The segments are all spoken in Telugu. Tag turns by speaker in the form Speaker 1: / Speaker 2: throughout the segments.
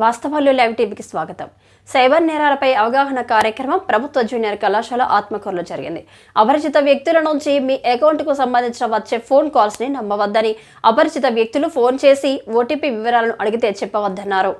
Speaker 1: వాస్తవాలు లైవ్ టీవీకి స్వాగతం. సైబర్ నేరాలపై అవగాహన కార్యక్రమం ప్రభుత్వ జూనియర్ కళాశాల ఆత్మకూరులో జరిగింది. అపరిచిత వ్యక్తుల నుంచి మీ అకౌంట్కు సంబంధించిన వచ్చే ఫోన్ కాల్స్ని నమ్మవద్దని, అపరిచిత వ్యక్తులు ఫోన్ చేసి ఓటీపీ వివరాలను అడిగితే చెప్పవద్దన్నారు.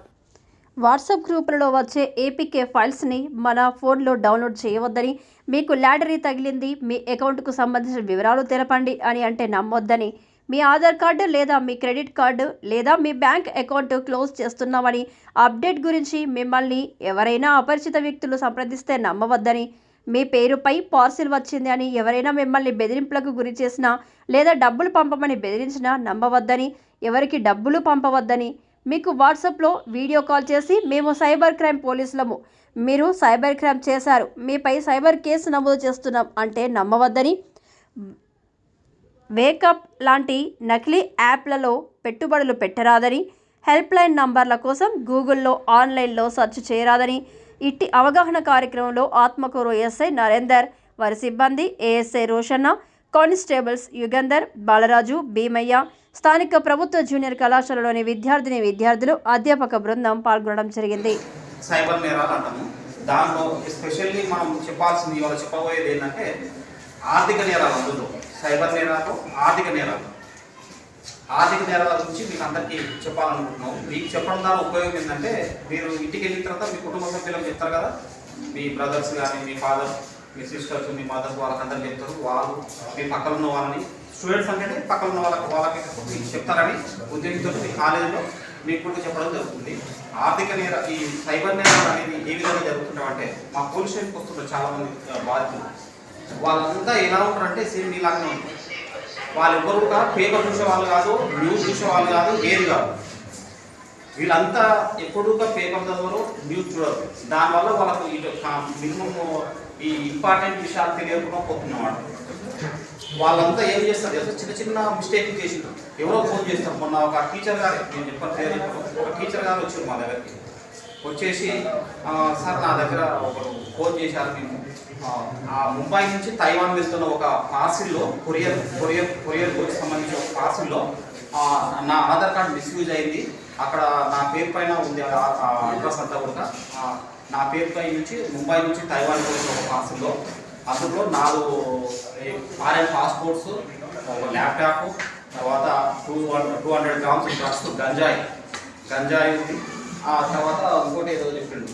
Speaker 1: వాట్సాప్ గ్రూపులలో వచ్చే ఏపీకే ఫైల్స్ని మన ఫోన్లో డౌన్లోడ్ చేయవద్దని, మీకు లాటరీ తగిలింది, మీ అకౌంట్కు సంబంధించిన వివరాలు తెలపండి అని అంటే నమ్మొద్దని, మీ ఆధార్ కార్డు లేదా మీ క్రెడిట్ కార్డు లేదా మీ బ్యాంక్ అకౌంట్ క్లోజ్ చేస్తున్నామని, అప్డేట్ గురించి మిమ్మల్ని ఎవరైనా అపరిచిత వ్యక్తులు సంప్రదిస్తే నమ్మవద్దని, మీ పేరుపై పార్సిల్ వచ్చింది అని ఎవరైనా మిమ్మల్ని బెదిరింపులకు గురి చేసినా లేదా డబ్బులు పంపమని బెదిరించినా నమ్మవద్దని, ఎవరికి డబ్బులు పంపవద్దని, మీకు వాట్సాప్లో వీడియో కాల్ చేసి మేము సైబర్ క్రైమ్ పోలీసులము, మీరు సైబర్ క్రైమ్ చేశారు, మీపై సైబర్ కేసు నమోదు చేస్తున్నాం అంటే నమ్మవద్దని, వేకప్ లాంటి నకిలీ యాప్లలో పెట్టుబడులు పెట్టరాదని, హెల్ప్ లైన్ నంబర్ల కోసం గూగుల్లో ఆన్లైన్లో సెర్చ్ చేయరాదని, ఇట్టి అవగాహన కార్యక్రమంలో ఆత్మకూరు ఎస్ఐ నరేందర్, వారి సిబ్బంది ఏఎస్ఐ రోషన్న, కానిస్టేబుల్స్ యుగంధర్, బాలరాజు, భీమయ్య, స్థానిక ప్రభుత్వ జూనియర్ కళాశాలలోని విద్యార్థులు, అధ్యాపక బృందం పాల్గొనడం జరిగింది.
Speaker 2: సైబర్ నేరాలు అంటాము. దాంట్లో ఎస్పెషల్లీ మనం చెప్పాల్సింది ఇవాళ చెప్పబోయేది ఏంటంటే ఆర్థిక నేరాలు. అందులో సైబర్ నేరాలు, ఆర్థిక నేరాల గురించి మీకు అందరికీ చెప్పాలనుకుంటున్నాం. మీకు చెప్పడం ద్వారా ఉపయోగం ఏంటంటే, మీరు ఇంటికి వెళ్ళిన తర్వాత మీ కుటుంబ సభ్యులకు చెప్తారు కదా, మీ బ్రదర్స్ కానీ, మీ ఫాదర్, మీ సిస్టర్స్, మీ మదర్స్, వాళ్ళకందరూ చెప్తారు. వాళ్ళు మీ పక్కన ఉన్న వాళ్ళని, స్టూడెంట్స్ అంటే పక్కన ఉన్న వాళ్ళకి మీకు చెప్తారని ఉద్దేశంతో మీ కాలేజీలో మీకు కూడా చెప్పడం జరుగుతుంది. ఈ సైబర్ నేరాలు అనేది ఏ విధంగా జరుగుతుంటామంటే, మా పోలీస్ స్టేషన్కి వస్తుంటారు చాలామంది బాధితులు. వాళ్ళంతా ఎలా ఉంటారంటే సేమ్ ఇలాగనే ఉంటారు. వాళ్ళు ఎవరు కూడా పేపర్ చూసేవాళ్ళు కాదు, న్యూస్ చూసేవాళ్ళు కాదు, ఏది కాదు. వీళ్ళంతా ఎప్పుడుగా పేపర్ చదవరు, న్యూస్ చూడరు. దానివల్ల వాళ్ళకు మినిమం ఈ ఇంపార్టెంట్ విషయాలు తెలియకుండా పోతున్నమాట. వాళ్ళంతా ఏం చేస్తారు, చిన్న చిన్న మిస్టేక్ చేసిండ్రు. ఎవరో ఫోన్ చేస్తారు. మొన్న ఒక టీచర్ గారు, నేను చెప్పాను, ఒక టీచర్ గారు వచ్చారు మా దగ్గరికి. వచ్చేసి సార్ నా దగ్గర ఒకరు ఫోన్ చేశారు, మేము ముంబై నుంచి తైవాన్ వెళ్తున్న ఒక పార్సిల్లో కొరియర్కి సంబంధించిన ఒక పార్సిల్లో నా ఆధార్ కార్డు మిస్యూజ్ అయింది. అక్కడ నా పేరు పైన ఉంది అడ్రస్ అంతా కూడా. నా పేరు పై నుంచి ముంబై నుంచి తైవాన్ వెళ్తున్న ఒక పార్సిల్లో అందులో 4 ఫారెన్ పాస్పోర్ట్స్, ఒక ల్యాప్టాప్, తర్వాత 200 గ్రామ్స్ డ్రగ్స్ గంజాయి ఉంది. ఆ తర్వాత ఇంకోటి ఏదో చెప్పిండు,